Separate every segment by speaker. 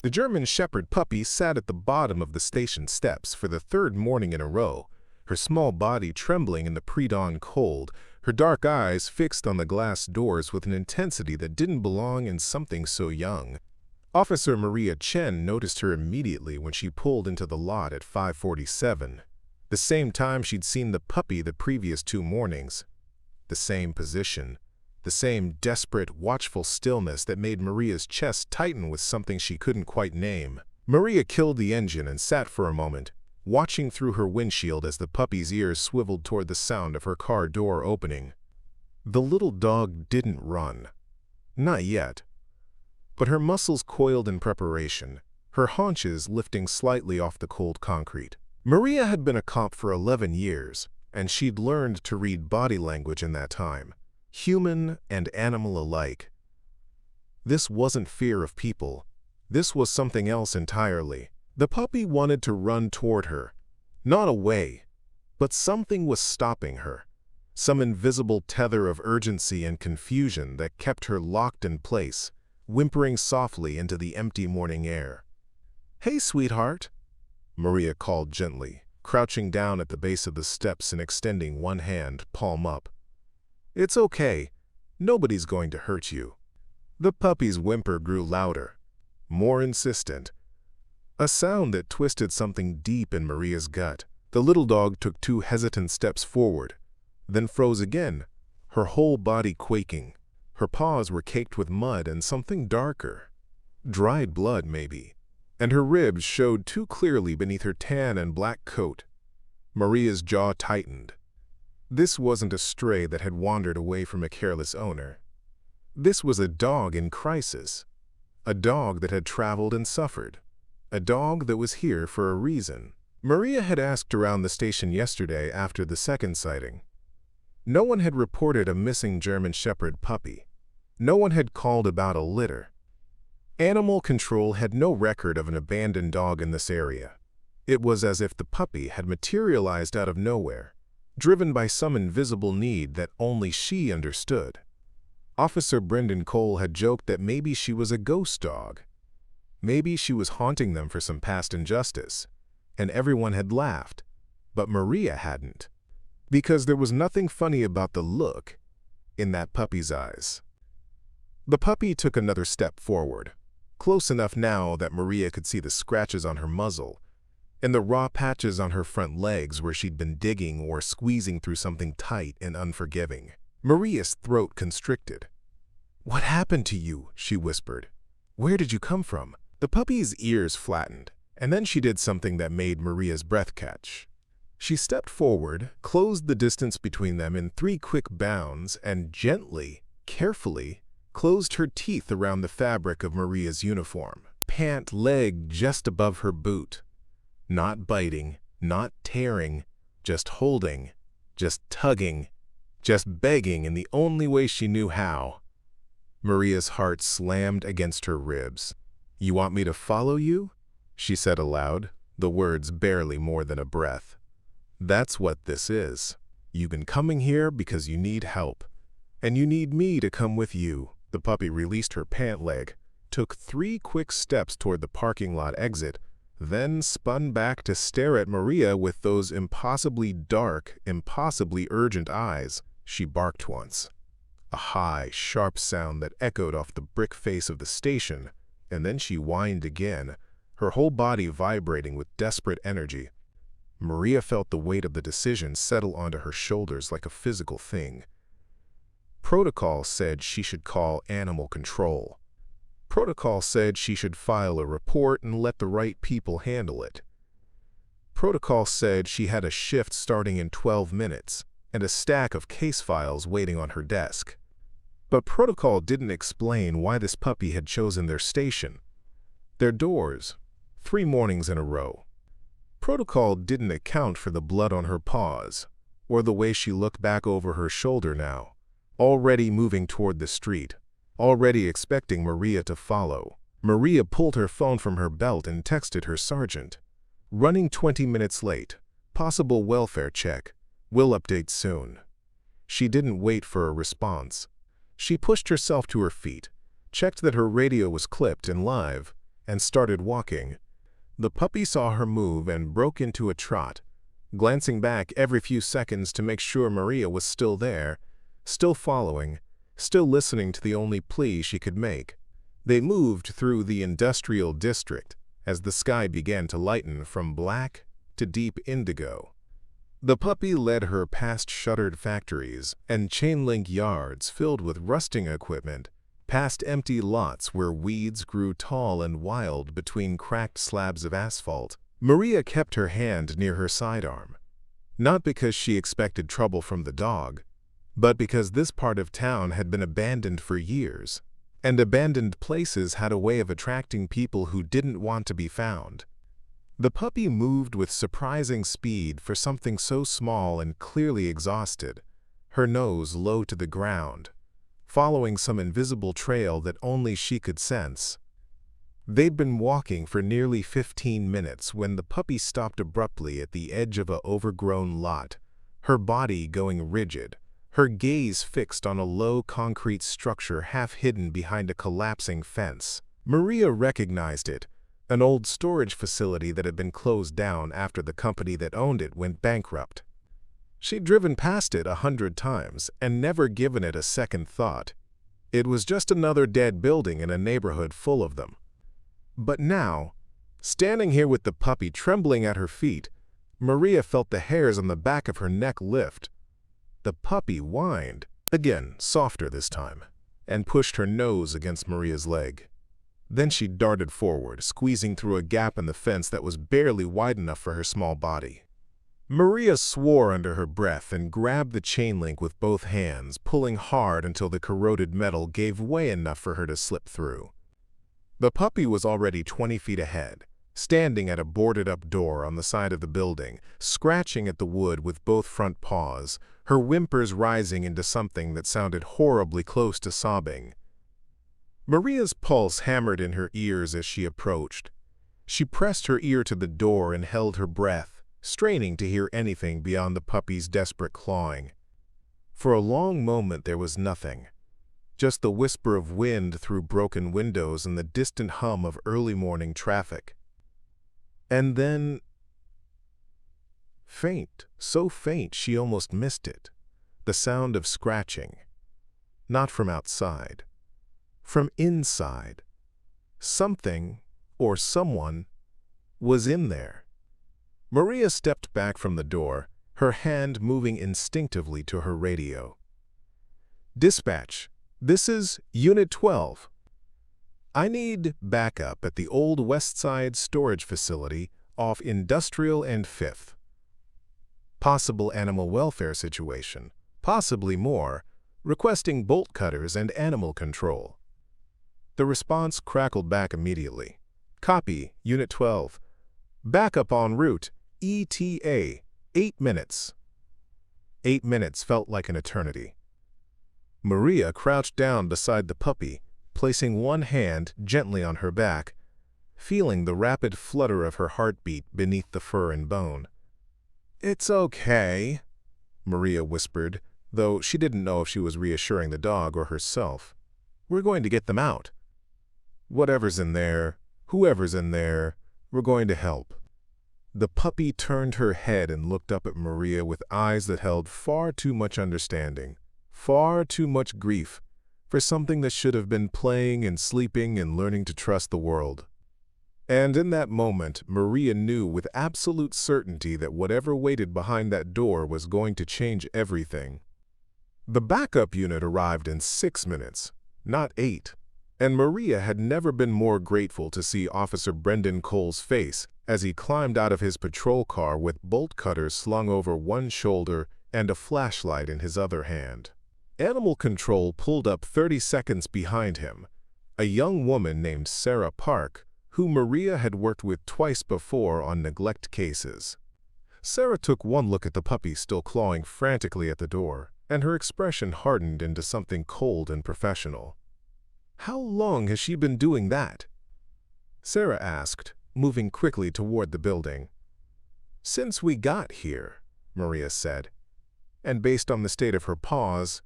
Speaker 1: The German Shepherd puppy sat at the bottom of the station steps for the third morning in a row, her small body trembling in the pre-dawn cold, her dark eyes fixed on the glass doors with an intensity that didn't belong in something so young. Officer Maria Chen noticed her immediately when she pulled into the lot at 5:47, the same time she'd seen the puppy the previous 2 mornings. The same position, the same desperate, watchful stillness that made Maria's chest tighten with something she couldn't quite name. Maria killed the engine and sat for a moment, watching through her windshield as the puppy's ears swiveled toward the sound of her car door opening. The little dog didn't run. Not yet. But her muscles coiled in preparation, her haunches lifting slightly off the cold concrete. Maria had been a cop for 11 years, and she'd learned to read body language in that time, human and animal alike. This wasn't fear of people. This was something else entirely. The puppy wanted to run toward her, not away, but something was stopping her, some invisible tether of urgency and confusion that kept her locked in place, whimpering softly into the empty morning air. "Hey, sweetheart," Maria called gently, crouching down at the base of the steps and extending one hand, palm up. "It's okay. Nobody's going to hurt you." The puppy's whimper grew louder, more insistent, a sound that twisted something deep in Maria's gut. The little dog took 2 hesitant steps forward, then froze again, her whole body quaking. Her paws were caked with mud and something darker, dried blood maybe, and her ribs showed too clearly beneath her tan and black coat. Maria's jaw tightened. This wasn't a stray that had wandered away from a careless owner. This was a dog in crisis, a dog that had traveled and suffered, a dog that was here for a reason. Maria had asked around the station yesterday after the second sighting. No one had reported a missing German Shepherd puppy. No one had called about a litter. Animal control had no record of an abandoned dog in this area. It was as if the puppy had materialized out of nowhere, driven by some invisible need that only she understood. Officer Brendan Cole had joked that maybe she was a ghost dog. Maybe she was haunting them for some past injustice, and everyone had laughed, but Maria hadn't, because there was nothing funny about the look in that puppy's eyes. The puppy took another step forward, close enough now that Maria could see the scratches on her muzzle and the raw patches on her front legs where she'd been digging or squeezing through something tight and unforgiving. Maria's throat constricted. "What happened to you?" she whispered. "Where did you come from?" The puppy's ears flattened, and then she did something that made Maria's breath catch. She stepped forward, closed the distance between them in 3 quick bounds, and gently, carefully, closed her teeth around the fabric of Maria's uniform, pant leg just above her boot. Not biting, not tearing, just holding, just tugging, just begging in the only way she knew how. Maria's heart slammed against her ribs. "You want me to follow you?" she said aloud, the words barely more than a breath. "That's what this is. You've been coming here because you need help, and you need me to come with you." The puppy released her pant leg, took 3 quick steps toward the parking lot exit, then spun back to stare at Maria with those impossibly dark, impossibly urgent eyes. She barked once, a high, sharp sound that echoed off the brick face of the station, and then she whined again, her whole body vibrating with desperate energy. Maria felt the weight of the decision settle onto her shoulders like a physical thing. Protocol said she should call animal control. Protocol said she should file a report and let the right people handle it. Protocol said she had a shift starting in 12 minutes and a stack of case files waiting on her desk. But Protocol didn't explain why this puppy had chosen their station, their doors, 3 mornings in a row. Protocol didn't account for the blood on her paws, or the way she looked back over her shoulder now, already moving toward the street, already expecting Maria to follow. Maria pulled her phone from her belt and texted her sergeant. "Running 20 minutes late. Possible welfare check. Will update soon." She didn't wait for a response. She pushed herself to her feet, checked that her radio was clipped and live, and started walking. The puppy saw her move and broke into a trot, glancing back every few seconds to make sure Maria was still there, still following, still listening to the only plea she could make. They moved through the industrial district as the sky began to lighten from black to deep indigo. The puppy led her past shuttered factories and chain-link yards filled with rusting equipment, past empty lots where weeds grew tall and wild between cracked slabs of asphalt. Maria kept her hand near her sidearm, not because she expected trouble from the dog, but because this part of town had been abandoned for years, and abandoned places had a way of attracting people who didn't want to be found. The puppy moved with surprising speed for something so small and clearly exhausted, her nose low to the ground, following some invisible trail that only she could sense. They'd been walking for nearly 15 minutes when the puppy stopped abruptly at the edge of an overgrown lot, her body going rigid, her gaze fixed on a low concrete structure half hidden behind a collapsing fence. Maria recognized it, an old storage facility that had been closed down after the company that owned it went bankrupt. She'd driven past it 100 times and never given it a second thought. It was just another dead building in a neighborhood full of them. But now, standing here with the puppy trembling at her feet, Maria felt the hairs on the back of her neck lift. The puppy whined, again softer this time, and pushed her nose against Maria's leg. Then she darted forward, squeezing through a gap in the fence that was barely wide enough for her small body. Maria swore under her breath and grabbed the chain link with both hands, pulling hard until the corroded metal gave way enough for her to slip through. The puppy was already 20 feet ahead, standing at a boarded-up door on the side of the building, scratching at the wood with both front paws, her whimpers rising into something that sounded horribly close to sobbing. Maria's pulse hammered in her ears as she approached. She pressed her ear to the door and held her breath, straining to hear anything beyond the puppy's desperate clawing. For a long moment there was nothing, just the whisper of wind through broken windows and the distant hum of early morning traffic. And then, faint, so faint she almost missed it, the sound of scratching. Not from outside. From inside. Something, or someone, was in there. Maria stepped back from the door, her hand moving instinctively to her radio. "Dispatch, this is Unit 12. I need backup at the old West Side storage facility off Industrial and 5th. Possible animal welfare situation, possibly more, requesting bolt cutters and animal control." The response crackled back immediately. "Copy, Unit 12. Backup en route, ETA, 8 minutes. 8 minutes felt like an eternity. Maria crouched down beside the puppy, placing one hand gently on her back, feeling the rapid flutter of her heartbeat beneath the fur and bone. "It's okay," Maria whispered, though she didn't know if she was reassuring the dog or herself. "We're going to get them out. Whatever's in there, whoever's in there, we're going to help." The puppy turned her head and looked up at Maria with eyes that held far too much understanding, far too much grief, for something that should have been playing and sleeping and learning to trust the world. And in that moment, Maria knew with absolute certainty that whatever waited behind that door was going to change everything. The backup unit arrived in 6 minutes, not 8. And Maria had never been more grateful to see Officer Brendan Cole's face as he climbed out of his patrol car with bolt cutters slung over one shoulder and a flashlight in his other hand. Animal control pulled up 30 seconds behind him, a young woman named Sarah Park, who Maria had worked with twice before on neglect cases. Sarah took one look at the puppy still clawing frantically at the door, and her expression hardened into something cold and professional. "How long has she been doing that?" Sarah asked, moving quickly toward the building. "Since we got here," Maria said, and based on the state of her paws,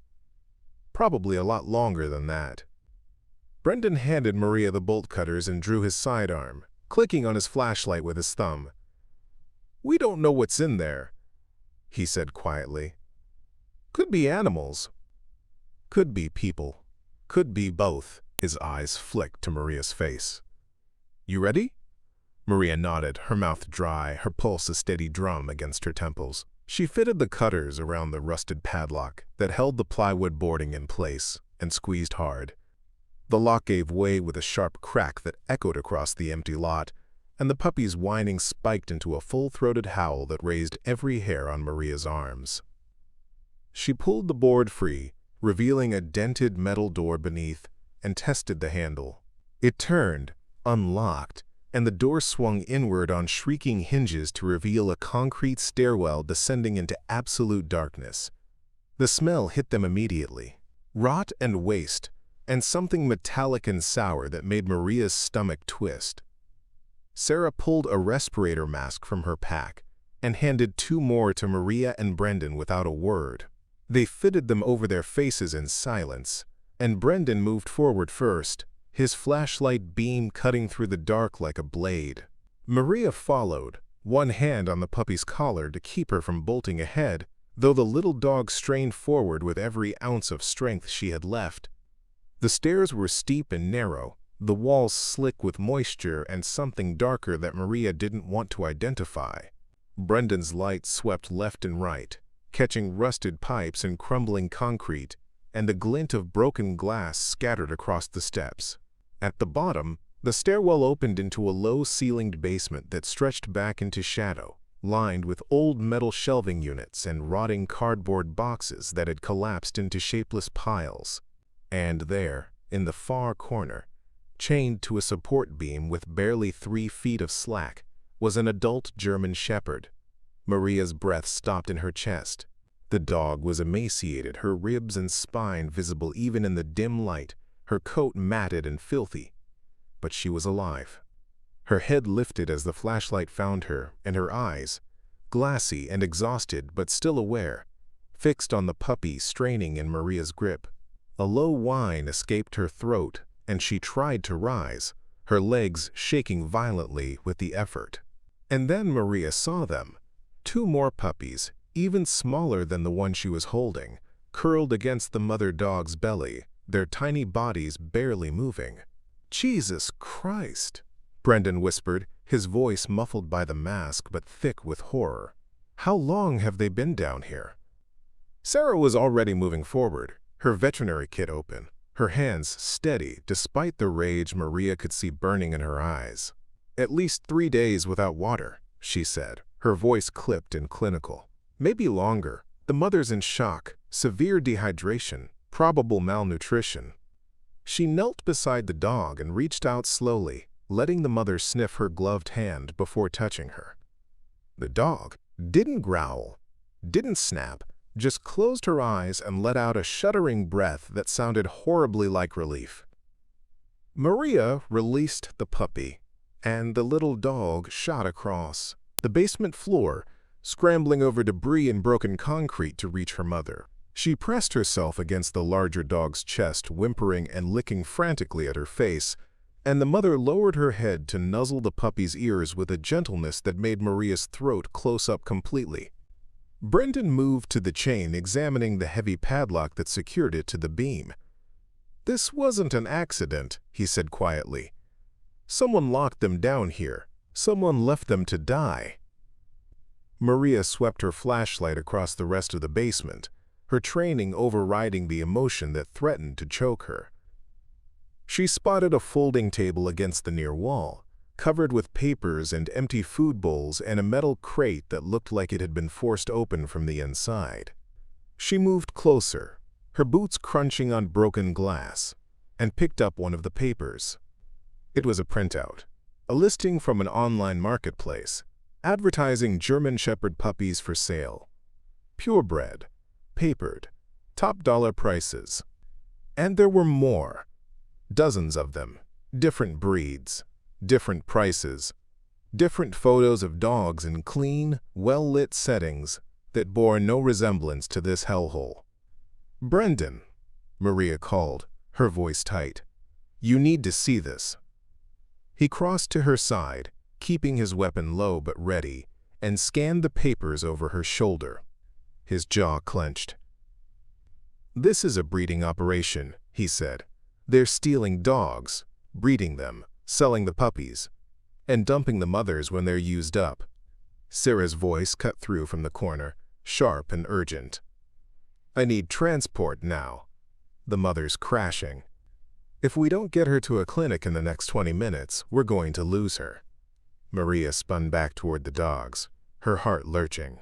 Speaker 1: probably a lot longer than that. Brendan handed Maria the bolt cutters and drew his sidearm, clicking on his flashlight with his thumb. "We don't know what's in there," he said quietly. "Could be animals. Could be people. Could be both." His eyes flicked to Maria's face. "You ready?" Maria nodded, her mouth dry, her pulse a steady drum against her temples. She fitted the cutters around the rusted padlock that held the plywood boarding in place and squeezed hard. The lock gave way with a sharp crack that echoed across the empty lot, and the puppy's whining spiked into a full-throated howl that raised every hair on Maria's arms. She pulled the board free, revealing a dented metal door beneath, and tested the handle. It turned, unlocked, and the door swung inward on shrieking hinges to reveal a concrete stairwell descending into absolute darkness. The smell hit them immediately. Rot and waste, and something metallic and sour that made Maria's stomach twist. Sarah pulled a respirator mask from her pack and handed 2 more to Maria and Brendan without a word. They fitted them over their faces in silence, and Brendan moved forward first, his flashlight beam cutting through the dark like a blade. Maria followed, one hand on the puppy's collar to keep her from bolting ahead, though the little dog strained forward with every ounce of strength she had left. The stairs were steep and narrow, the walls slick with moisture and something darker that Maria didn't want to identify. Brendan's light swept left and right, catching rusted pipes and crumbling concrete, and a glint of broken glass scattered across the steps. At the bottom, the stairwell opened into a low-ceilinged basement that stretched back into shadow, lined with old metal shelving units and rotting cardboard boxes that had collapsed into shapeless piles. And there, in the far corner, chained to a support beam with barely 3 feet of slack, was an adult German shepherd. Maria's breath stopped in her chest. The dog was emaciated, her ribs and spine visible even in the dim light, her coat matted and filthy. But she was alive. Her head lifted as the flashlight found her, and her eyes, glassy and exhausted but still aware, fixed on the puppy straining in Maria's grip. A low whine escaped her throat, and she tried to rise, her legs shaking violently with the effort. And then Maria saw them. 2 more puppies, even smaller than the one she was holding, curled against the mother dog's belly, their tiny bodies barely moving. "Jesus Christ," Brendan whispered, his voice muffled by the mask but thick with horror. "How long have they been down here?" Sarah was already moving forward, her veterinary kit open, her hands steady despite the rage Maria could see burning in her eyes. "At least 3 days without water," she said, her voice clipped and clinical. "Maybe longer. The mother's in shock, severe dehydration, probable malnutrition." She knelt beside the dog and reached out slowly, letting the mother sniff her gloved hand before touching her. The dog didn't growl, didn't snap, just closed her eyes and let out a shuddering breath that sounded horribly like relief. Maria released the puppy, and the little dog shot across the basement floor, scrambling over debris and broken concrete to reach her mother. She pressed herself against the larger dog's chest, whimpering and licking frantically at her face, and the mother lowered her head to nuzzle the puppy's ears with a gentleness that made Maria's throat close up completely. Brendan moved to the chain, examining the heavy padlock that secured it to the beam. "This wasn't an accident," he said quietly. "Someone locked them down here. Someone left them to die." Maria swept her flashlight across the rest of the basement, her training overriding the emotion that threatened to choke her. She spotted a folding table against the near wall, covered with papers and empty food bowls and a metal crate that looked like it had been forced open from the inside. She moved closer, her boots crunching on broken glass, and picked up one of the papers. It was a printout, a listing from an online marketplace, advertising German Shepherd puppies for sale. Purebred, papered, top-dollar prices. And there were more. Dozens of them, different breeds, different prices, different photos of dogs in clean, well-lit settings that bore no resemblance to this hellhole. "Brendan," Maria called, her voice tight. You need to see this." He crossed to her side, keeping his weapon low but ready, and scanned the papers over her shoulder. His jaw clenched. "This is a breeding operation," he said. "They're stealing dogs, breeding them, selling the puppies, and dumping the mothers when they're used up." Sarah's voice cut through from the corner, sharp and urgent. "I need transport now. The mother's crashing. If we don't get her to a clinic in the next 20 minutes, we're going to lose her." Maria spun back toward the dogs, her heart lurching.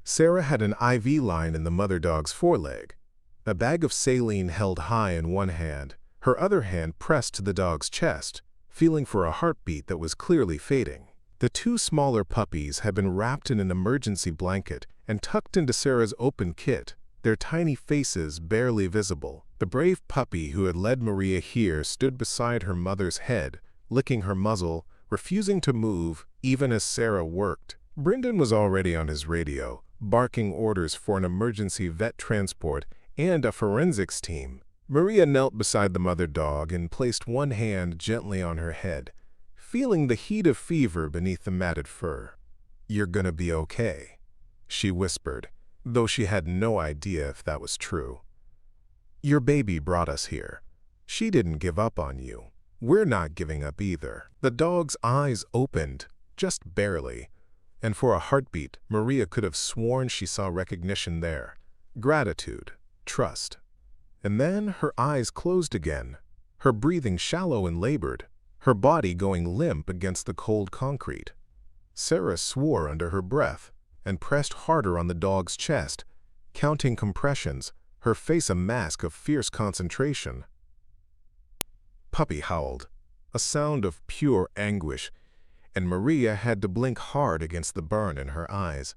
Speaker 1: Sarah had an IV line in the mother dog's foreleg, a bag of saline held high in one hand, her other hand pressed to the dog's chest, feeling for a heartbeat that was clearly fading. The two smaller puppies had been wrapped in an emergency blanket and tucked into Sarah's open kit, their tiny faces barely visible. The brave puppy who had led Maria here stood beside her mother's head, licking her muzzle, refusing to move, even as Sarah worked. Brendan was already on his radio, barking orders for an emergency vet transport and a forensics team. Maria knelt beside the mother dog and placed one hand gently on her head, feeling the heat of fever beneath the matted fur. "You're gonna be okay," she whispered, though she had no idea if that was true. "Your baby brought us here. She didn't give up on you. We're not giving up either." The dog's eyes opened, just barely, and for a heartbeat, Maria could have sworn she saw recognition there. Gratitude, trust. And then her eyes closed again, her breathing shallow and labored, her body going limp against the cold concrete. Sarah swore under her breath and pressed harder on the dog's chest, counting compressions, her face a mask of fierce concentration. Puppy howled, a sound of pure anguish, and Maria had to blink hard against the burn in her eyes.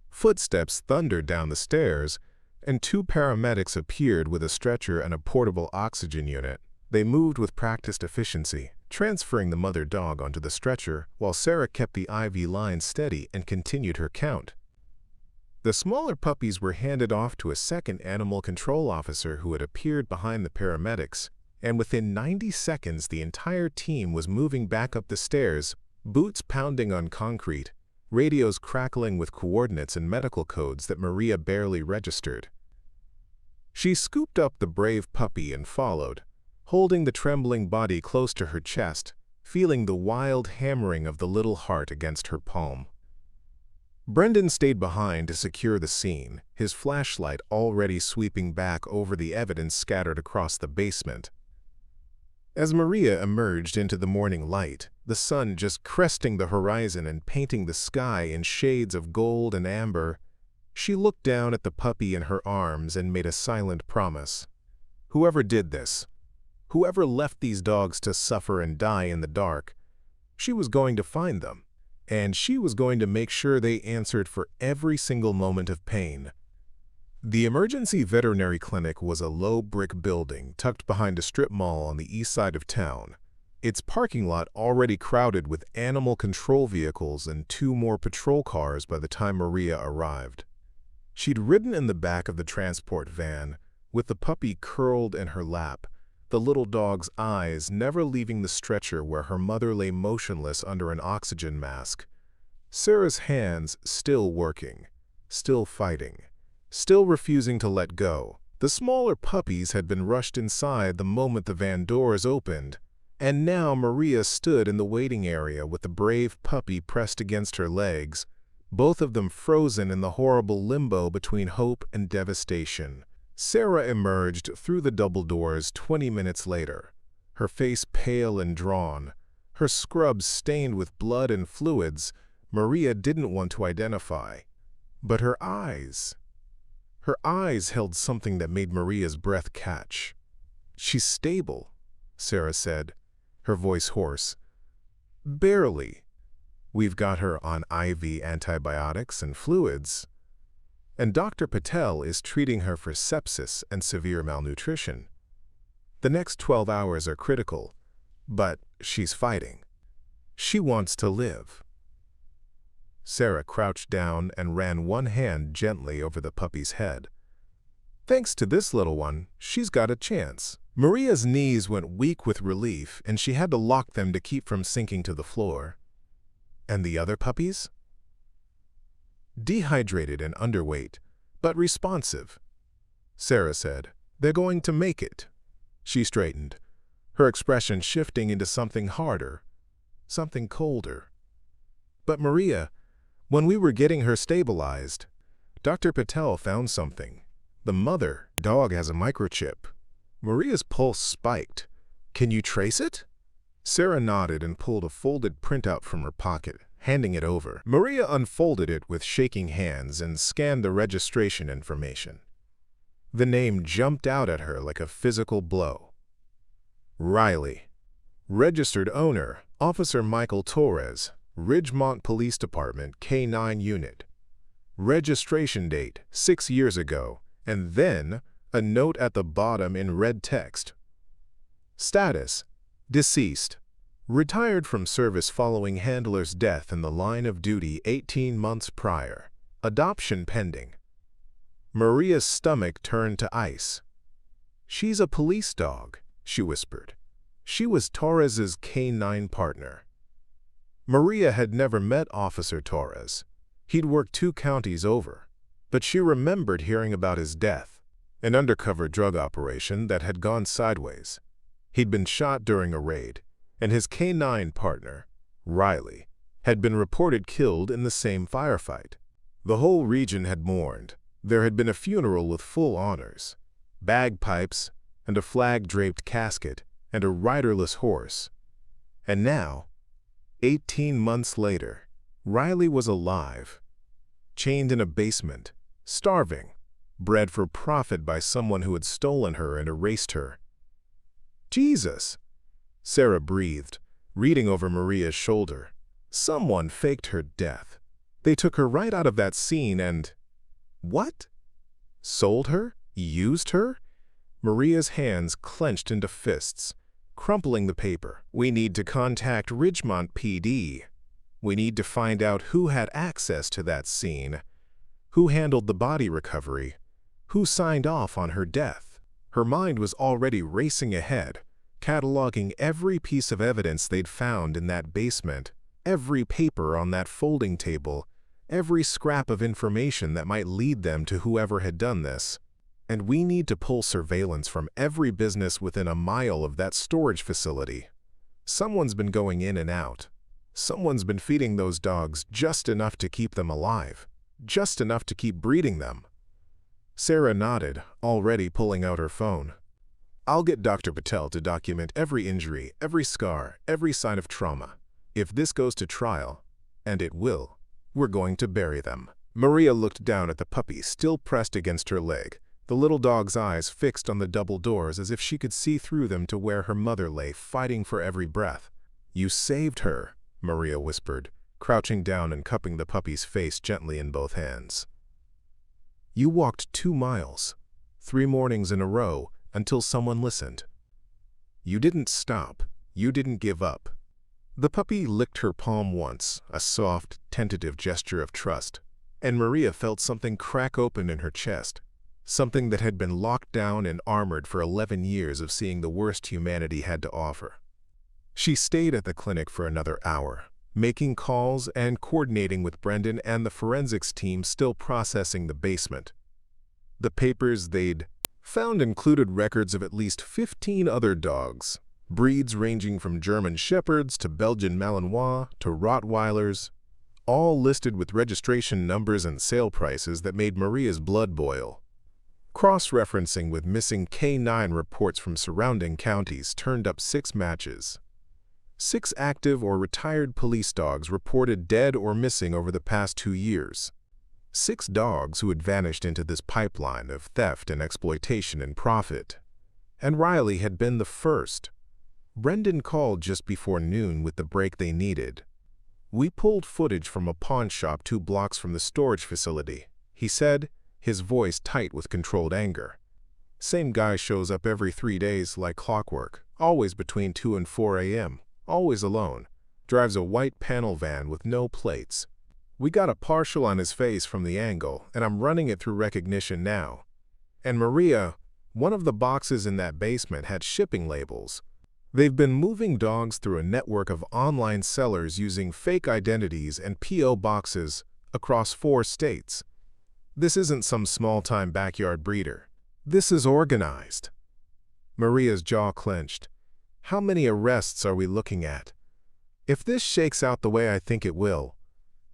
Speaker 1: Footsteps thundered down the stairs, and two paramedics appeared with a stretcher and a portable oxygen unit. They moved with practiced efficiency, transferring the mother dog onto the stretcher while Sarah kept the IV line steady and continued her count. The smaller puppies were handed off to a second animal control officer who had appeared behind the paramedics, and within 90 seconds the entire team was moving back up the stairs, boots pounding on concrete, radios crackling with coordinates and medical codes that Maria barely registered. She scooped up the brave puppy and followed, holding the trembling body close to her chest, feeling the wild hammering of the little heart against her palm. Brendan stayed behind to secure the scene, his flashlight already sweeping back over the evidence scattered across the basement. As Maria emerged into the morning light, the sun just cresting the horizon and painting the sky in shades of gold and amber, she looked down at the puppy in her arms and made a silent promise. Whoever did this, whoever left these dogs to suffer and die in the dark, she was going to find them, and she was going to make sure they answered for every single moment of pain. The emergency veterinary clinic was a low brick building tucked behind a strip mall on the east side of town, its parking lot already crowded with animal control vehicles and 2 more patrol cars by the time Maria arrived. She'd ridden in the back of the transport van, with the puppy curled in her lap, the little dog's eyes never leaving the stretcher where her mother lay motionless under an oxygen mask. Sarah's hands still working, still fighting, still refusing to let go. The smaller puppies had been rushed inside the moment the van doors opened, and now Maria stood in the waiting area with the brave puppy pressed against her legs, both of them frozen in the horrible limbo between hope and devastation. Sarah emerged through the double doors 20 minutes later, her face pale and drawn, her scrubs stained with blood and fluids Maria didn't want to identify. But her eyes held something that made Maria's breath catch. "She's stable," Sarah said, her voice hoarse. "Barely. We've got her on IV antibiotics and fluids. And Dr. Patel is treating her for sepsis and severe malnutrition. The next 12 hours are critical, but she's fighting. She wants to live." Sarah crouched down and ran one hand gently over the puppy's head. Thanks to this little one, she's got a chance. Maria's knees went weak with relief, and she had to lock them to keep from sinking to the floor. And the other puppies? Dehydrated and underweight, but responsive. Sarah said, "They're going to make it." She straightened, her expression shifting into something harder, something colder. "But Maria, when we were getting her stabilized, Dr. Patel found something. The mother dog has a microchip." Maria's pulse spiked. "Can you trace it?" Sarah nodded and pulled a folded printout from her pocket, handing it over. Maria unfolded it with shaking hands and scanned the registration information. The name jumped out at her like a physical blow. Riley. Registered owner, Officer Michael Torres, Ridgemont Police Department, K-9 Unit. Registration date, 6 years ago, and then a note at the bottom in red text. Status: deceased. Retired from service following handler's death in the line of duty 18 months prior. Adoption pending. Maria's stomach turned to ice. "She's a police dog," she whispered. She was Torres's K-9 partner. Maria had never met Officer Torres. He'd worked 2 counties over, but she remembered hearing about his death, an undercover drug operation that had gone sideways. He'd been shot during a raid, and his K-9 partner, Riley, had been reported killed in the same firefight. The whole region had mourned. There had been a funeral with full honors, bagpipes, and a flag-draped casket, and a riderless horse. And now, 18 months later, Riley was alive, chained in a basement, starving, bred for profit by someone who had stolen her and erased her. "Jesus!" Sarah breathed, reading over Maria's shoulder. Someone faked her death. They took her right out of that scene and… What? Sold her? Used her? Maria's hands clenched into fists, crumpling the paper. "We need to contact Ridgemont PD. We need to find out who had access to that scene, who handled the body recovery, who signed off on her death." Her mind was already racing ahead, cataloging every piece of evidence they'd found in that basement, every paper on that folding table, every scrap of information that might lead them to whoever had done this. "And we need to pull surveillance from every business within a mile of that storage facility. Someone's been going in and out. Someone's been feeding those dogs just enough to keep them alive, just enough to keep breeding them." Sarah nodded, already pulling out her phone. "I'll get Dr. Patel to document every injury, every scar, every sign of trauma. If this goes to trial, and it will, we're going to bury them." Maria looked down at the puppy still pressed against her leg, the little dog's eyes fixed on the double doors as if she could see through them to where her mother lay, fighting for every breath. "You saved her," Maria whispered, crouching down and cupping the puppy's face gently in both hands. "You walked 2 miles, 3 mornings in a row, until someone listened. You didn't stop. You didn't give up." The puppy licked her palm once, a soft, tentative gesture of trust, and Maria felt something crack open in her chest, something that had been locked down and armored for 11 years of seeing the worst humanity had to offer. She stayed at the clinic for another hour, making calls and coordinating with Brendan and the forensics team still processing the basement. The papers they'd found included records of at least 15 other dogs, breeds ranging from German Shepherds to Belgian Malinois to Rottweilers, all listed with registration numbers and sale prices that made Maria's blood boil. Cross-referencing with missing K-9 reports from surrounding counties turned up 6 matches. 6 active or retired police dogs reported dead or missing over the past 2 years. 6 dogs who had vanished into this pipeline of theft and exploitation and profit. And Riley had been the first. Brendan called just before noon with the break they needed. "We pulled footage from a pawn shop 2 blocks from the storage facility," he said, his voice tight with controlled anger. "Same guy shows up every 3 days like clockwork, always between 2 and 4 a.m., always alone, drives a white panel van with no plates. We got a partial on his face from the angle, and I'm running it through recognition now. And Maria, one of the boxes in that basement had shipping labels. They've been moving dogs through a network of online sellers using fake identities and P.O. boxes across 4 states. This isn't some small-time backyard breeder. This is organized. Maria's jaw clenched. How many arrests are we looking at? If this shakes out the way I think it will,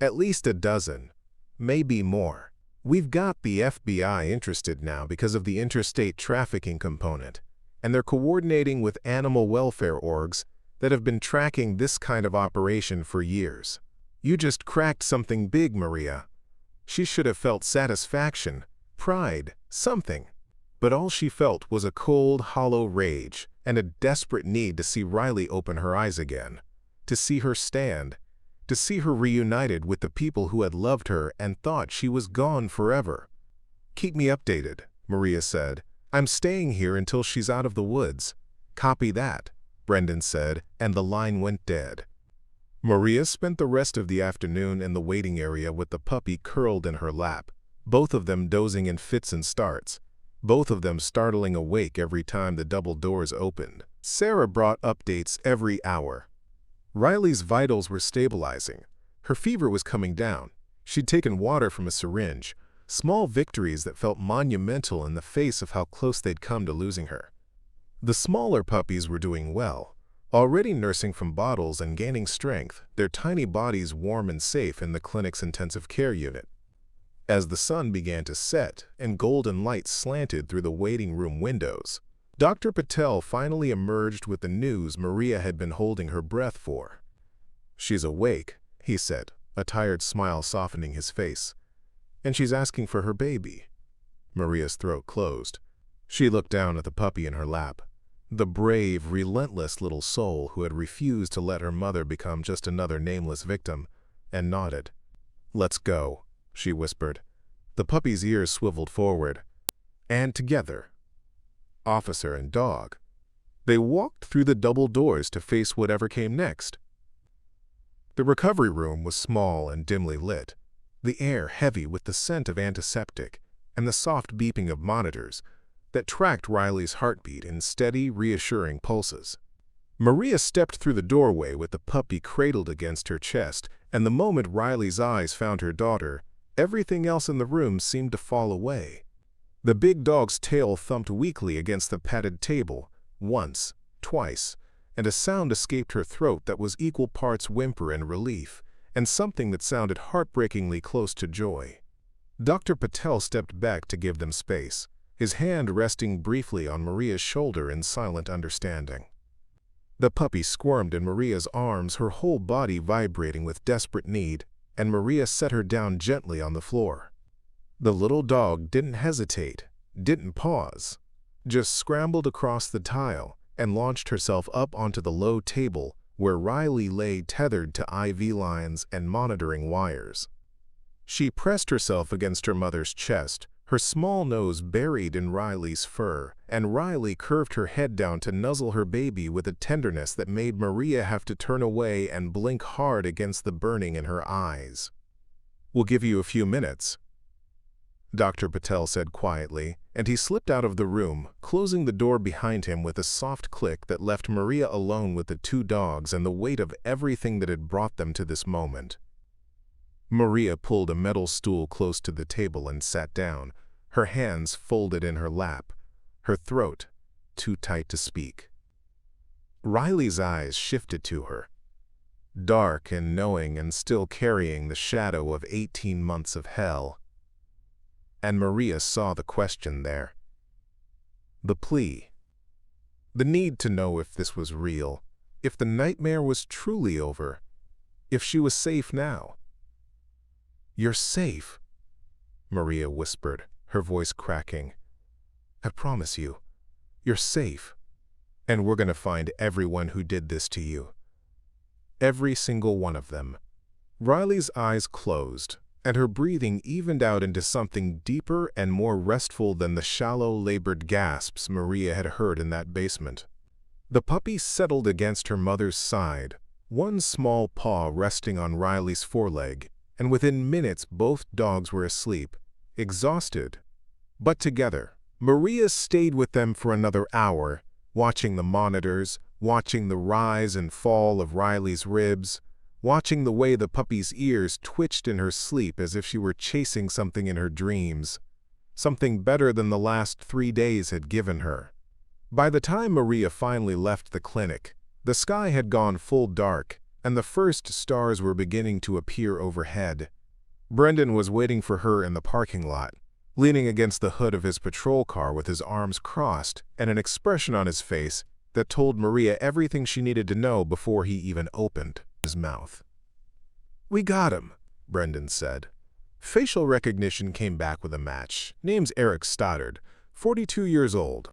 Speaker 1: at least a dozen, maybe more. We've got the FBI interested now because of the interstate trafficking component, and they're coordinating with animal welfare orgs that have been tracking this kind of operation for years. You just cracked something big, Maria. She should have felt satisfaction, pride, something. But all she felt was a cold, hollow rage and a desperate need to see Riley open her eyes again, to see her stand, to see her reunited with the people who had loved her and thought she was gone forever. "Keep me updated," Maria said. "I'm staying here until she's out of the woods." "Copy that," Brendan said, and the line went dead. Maria spent the rest of the afternoon in the waiting area with the puppy curled in her lap, both of them dozing in fits and starts, both of them startling awake every time the double doors opened. Sarah brought updates every hour. Riley's vitals were stabilizing. Her fever was coming down. She'd taken water from a syringe, small victories that felt monumental in the face of how close they'd come to losing her. The smaller puppies were doing well, already nursing from bottles and gaining strength, their tiny bodies warm and safe in the clinic's intensive care unit. As the sun began to set and golden light slanted through the waiting room windows, Dr. Patel finally emerged with the news Maria had been holding her breath for. "She's awake," he said, a tired smile softening his face. "And she's asking for her baby." Maria's throat closed. She looked down at the puppy in her lap, the brave, relentless little soul who had refused to let her mother become just another nameless victim, and nodded. "Let's go," she whispered. The puppy's ears swiveled forward. And together, officer and dog, they walked through the double doors to face whatever came next. The recovery room was small and dimly lit, the air heavy with the scent of antiseptic and the soft beeping of monitors that tracked Riley's heartbeat in steady, reassuring pulses. Maria stepped through the doorway with the puppy cradled against her chest, and the moment Riley's eyes found her daughter, everything else in the room seemed to fall away. The big dog's tail thumped weakly against the padded table, once, twice, and a sound escaped her throat that was equal parts whimper and relief, and something that sounded heartbreakingly close to joy. Dr. Patel stepped back to give them space, his hand resting briefly on Maria's shoulder in silent understanding. The puppy squirmed in Maria's arms, her whole body vibrating with desperate need, and Maria set her down gently on the floor. The little dog didn't hesitate, didn't pause, just scrambled across the tile and launched herself up onto the low table where Riley lay tethered to IV lines and monitoring wires. She pressed herself against her mother's chest, her small nose buried in Riley's fur, and Riley curved her head down to nuzzle her baby with a tenderness that made Maria have to turn away and blink hard against the burning in her eyes. "We'll give you a few minutes," Dr. Patel said quietly, and he slipped out of the room, closing the door behind him with a soft click that left Maria alone with the 2 dogs and the weight of everything that had brought them to this moment. Maria pulled a metal stool close to the table and sat down, her hands folded in her lap, her throat too tight to speak. Riley's eyes shifted to her, dark and knowing and still carrying the shadow of 18 months of hell. And Maria saw the question there. The plea. The need to know if this was real, if the nightmare was truly over, if she was safe now. "You're safe," Maria whispered, her voice cracking. "I promise you, you're safe. And we're going to find everyone who did this to you. Every single one of them." Riley's eyes closed, and her breathing evened out into something deeper and more restful than the shallow, labored gasps Maria had heard in that basement. The puppy settled against her mother's side, one small paw resting on Riley's foreleg, and within minutes both dogs were asleep, exhausted, but together, Maria stayed with them for another hour, watching the monitors, watching the rise and fall of Riley's ribs, watching the way the puppy's ears twitched in her sleep as if she were chasing something in her dreams, something better than the last 3 days had given her. By the time Maria finally left the clinic, the sky had gone full dark, and the first stars were beginning to appear overhead. Brendan was waiting for her in the parking lot, leaning against the hood of his patrol car with his arms crossed and an expression on his face that told Maria everything she needed to know before he even opened his mouth. "We got him," Brendan said. Facial recognition came back with a match. Name's Eric Stoddard, 42 years old.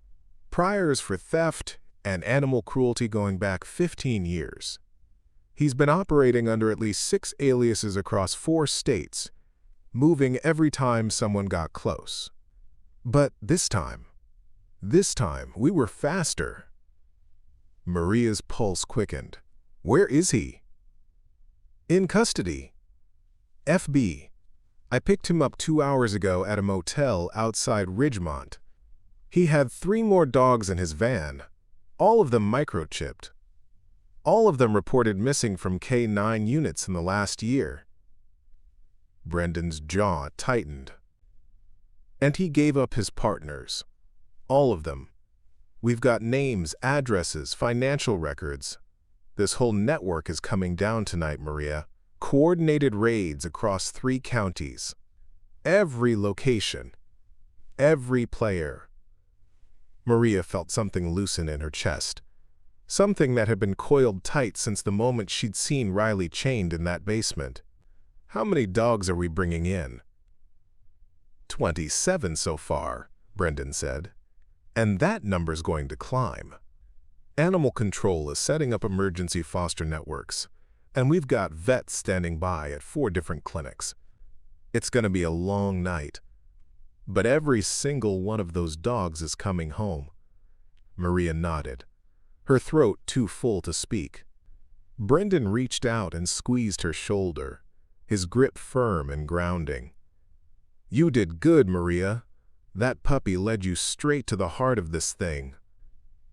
Speaker 1: Priors for theft and animal cruelty going back 15 years. He's been operating under at least 6 aliases across 4 states, moving every time someone got close. But this time, we were faster. Maria's pulse quickened. "Where is he?" "In custody. FB. I picked him up 2 hours ago at a motel outside Ridgemont. He had 3 more dogs in his van, all of them microchipped. All of them reported missing from K9 units in the last year." Brendan's jaw tightened. "And he gave up his partners. All of them. We've got names, addresses, financial records. This whole network is coming down tonight, Maria. Coordinated raids across 3 counties. Every location. Every player." Maria felt something loosen in her chest. Something that had been coiled tight since the moment she'd seen Riley chained in that basement. "How many dogs are we bringing in?" 27 so far, Brendan said. "And that number's going to climb. Animal Control is setting up emergency foster networks, and we've got vets standing by at 4 different clinics. It's going to be a long night. But every single one of those dogs is coming home." Maria nodded, her throat too full to speak. Brendan reached out and squeezed her shoulder, his grip firm and grounding. "You did good, Maria. That puppy led you straight to the heart of this thing.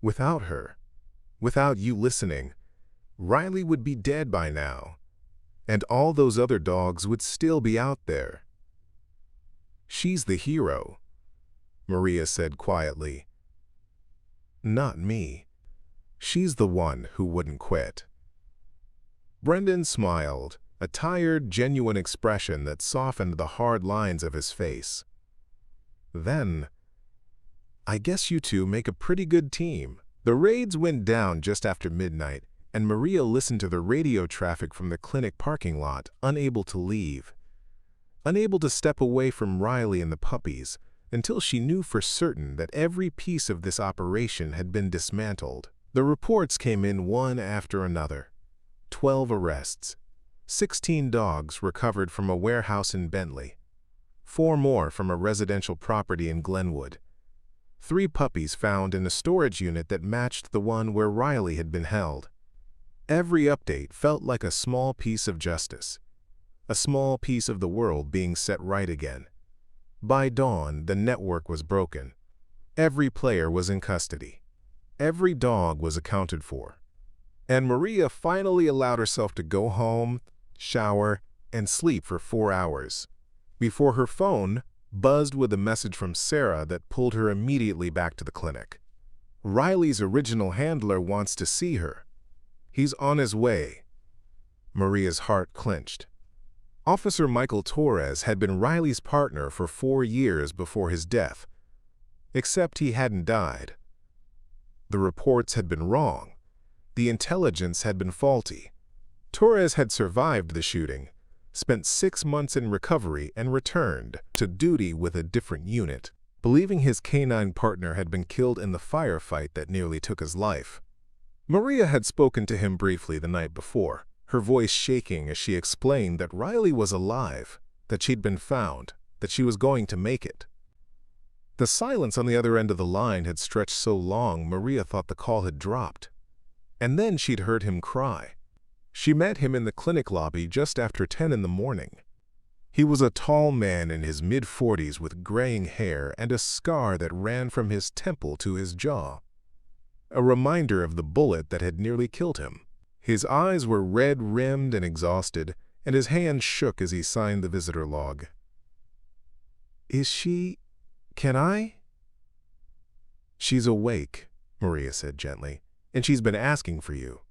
Speaker 1: Without her, without you listening, Riley would be dead by now, and all those other dogs would still be out there." "She's the hero," Maria said quietly. "Not me. She's the one who wouldn't quit." Brendan smiled, a tired, genuine expression that softened the hard lines of his face. "Then, I guess you two make a pretty good team." The raids went down just after midnight, and Maria listened to the radio traffic from the clinic parking lot, unable to leave. Unable to step away from Riley and the puppies until she knew for certain that every piece of this operation had been dismantled. The reports came in one after another. 12 arrests, 16 dogs recovered from a warehouse in Bentley, 4 more from a residential property in Glenwood, 3 puppies found in a storage unit that matched the one where Riley had been held. Every update felt like a small piece of justice, a small piece of the world being set right again. By dawn, the network was broken. Every player was in custody. Every dog was accounted for. And Maria finally allowed herself to go home, shower, and sleep for 4 hours, before her phone buzzed with a message from Sarah that pulled her immediately back to the clinic. "Riley's original handler wants to see her. He's on his way." Maria's heart clenched. Officer Michael Torres had been Riley's partner for 4 years before his death, except he hadn't died. The reports had been wrong. The intelligence had been faulty. Torres had survived the shooting, spent 6 months in recovery, and returned to duty with a different unit, believing his canine partner had been killed in the firefight that nearly took his life. Maria had spoken to him briefly the night before, her voice shaking as she explained that Riley was alive, that she'd been found, that she was going to make it. The silence on the other end of the line had stretched so long Maria thought the call had dropped. And then she'd heard him cry. She met him in the clinic lobby just after 10 in the morning. He was a tall man in his mid-40s with graying hair and a scar that ran from his temple to his jaw, a reminder of the bullet that had nearly killed him. His eyes were red-rimmed and exhausted, and his hand shook as he signed the visitor log. "Is she... can I?" "She's awake," Maria said gently, "and she's been asking for you."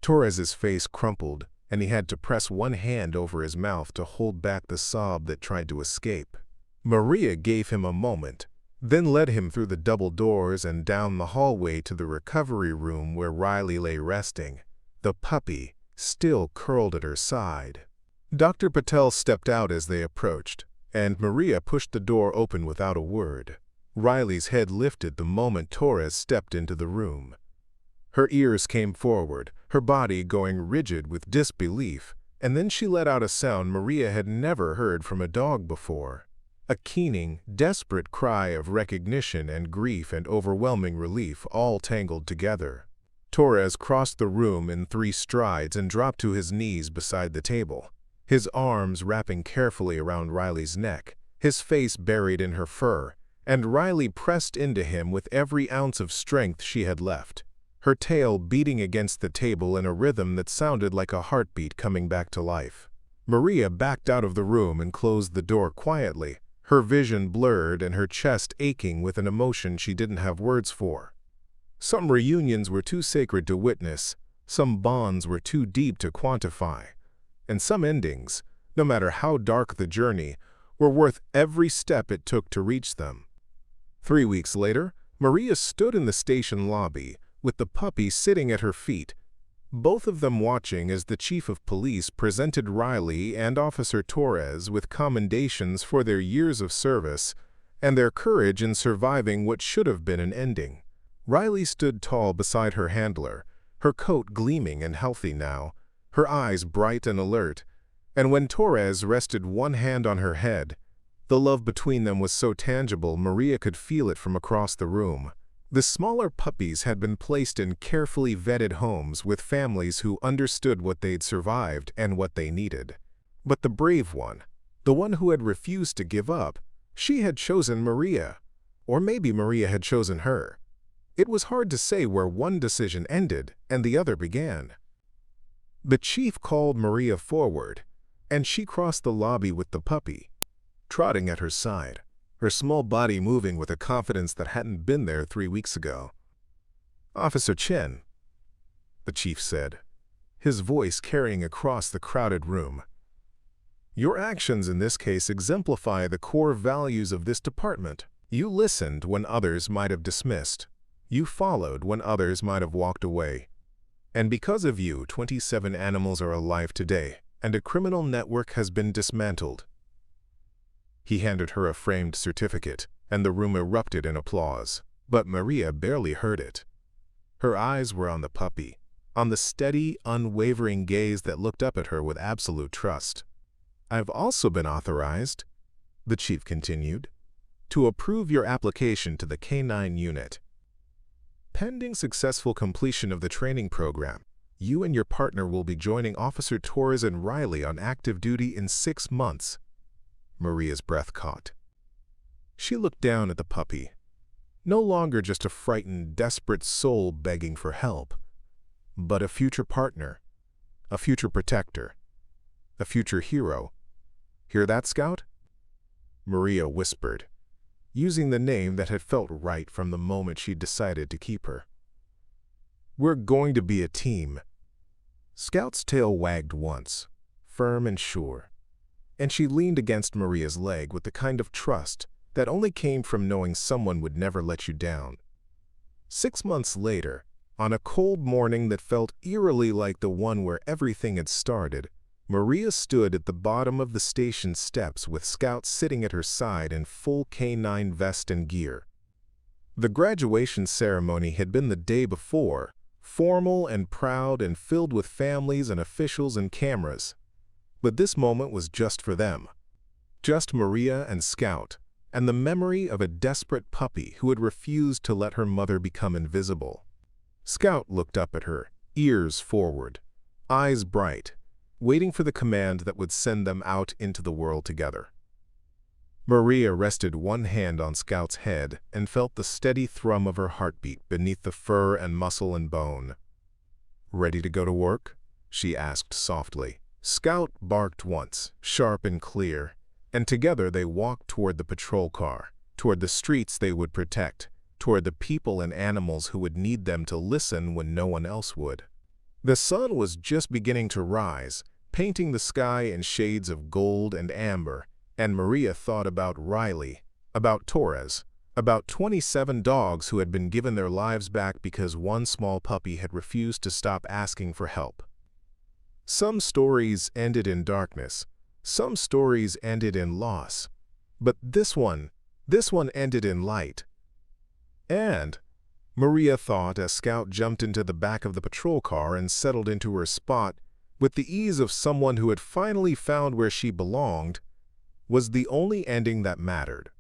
Speaker 1: Torres's face crumpled, and he had to press one hand over his mouth to hold back the sob that tried to escape. Maria gave him a moment, then led him through the double doors and down the hallway to the recovery room where Riley lay resting, the puppy still curled at her side. Dr. Patel stepped out as they approached, and Maria pushed the door open without a word. Riley's head lifted the moment Torres stepped into the room. Her ears came forward, her body going rigid with disbelief, and then she let out a sound Maria had never heard from a dog before. A keening, desperate cry of recognition and grief and overwhelming relief all tangled together. Torres crossed the room in 3 strides and dropped to his knees beside the table, his arms wrapping carefully around Riley's neck, his face buried in her fur, and Riley pressed into him with every ounce of strength she had left, her tail beating against the table in a rhythm that sounded like a heartbeat coming back to life. Maria backed out of the room and closed the door quietly, her vision blurred and her chest aching with an emotion she didn't have words for. Some reunions were too sacred to witness, some bonds were too deep to quantify, and some endings, no matter how dark the journey, were worth every step it took to reach them. 3 weeks later, Maria stood in the station lobby, with the puppy sitting at her feet, both of them watching as the chief of police presented Riley and Officer Torres with commendations for their years of service and their courage in surviving what should have been an ending. Riley stood tall beside her handler, her coat gleaming and healthy now, her eyes bright and alert, and when Torres rested one hand on her head, the love between them was so tangible Maria could feel it from across the room. The smaller puppies had been placed in carefully vetted homes with families who understood what they'd survived and what they needed. But the brave one, the one who had refused to give up, she had chosen Maria. Or maybe Maria had chosen her. It was hard to say where one decision ended and the other began. The chief called Maria forward, and she crossed the lobby with the puppy, trotting at her side, her small body moving with a confidence that hadn't been there 3 weeks ago. "Officer Chen," the chief said, his voice carrying across the crowded room. "Your actions in this case exemplify the core values of this department. You listened when others might have dismissed. You followed when others might have walked away. And because of you, 27 animals are alive today, and a criminal network has been dismantled." He handed her a framed certificate, and the room erupted in applause, but Maria barely heard it. Her eyes were on the puppy, on the steady, unwavering gaze that looked up at her with absolute trust. "I've also been authorized," the chief continued, "to approve your application to the K9 unit. Pending successful completion of the training program, you and your partner will be joining Officer Torres and Riley on active duty in 6 months. Maria's breath caught. She looked down at the puppy, no longer just a frightened, desperate soul begging for help, but a future partner, a future protector, a future hero. "Hear that, Scout?" Maria whispered, using the name that had felt right from the moment she decided to keep her. "We're going to be a team." Scout's tail wagged once, firm and sure, and she leaned against Maria's leg with the kind of trust that only came from knowing someone would never let you down. 6 months later, on a cold morning that felt eerily like the one where everything had started, Maria stood at the bottom of the station steps with Scout sitting at her side in full K9 vest and gear. The graduation ceremony had been the day before, formal and proud and filled with families and officials and cameras. But this moment was just for them. Just Maria and Scout, and the memory of a desperate puppy who had refused to let her mother become invisible. Scout looked up at her, ears forward, eyes bright, waiting for the command that would send them out into the world together. Maria rested one hand on Scout's head and felt the steady thrum of her heartbeat beneath the fur and muscle and bone. "Ready to go to work?" she asked softly. Scout barked once, sharp and clear, and together they walked toward the patrol car, toward the streets they would protect, toward the people and animals who would need them to listen when no one else would. The sun was just beginning to rise, painting the sky in shades of gold and amber, and Maria thought about Riley, about Torres, about 27 dogs who had been given their lives back because one small puppy had refused to stop asking for help. Some stories ended in darkness, some stories ended in loss, but this one ended in light. And, Maria thought as Scout jumped into the back of the patrol car and settled into her spot with the ease of someone who had finally found where she belonged, was the only ending that mattered.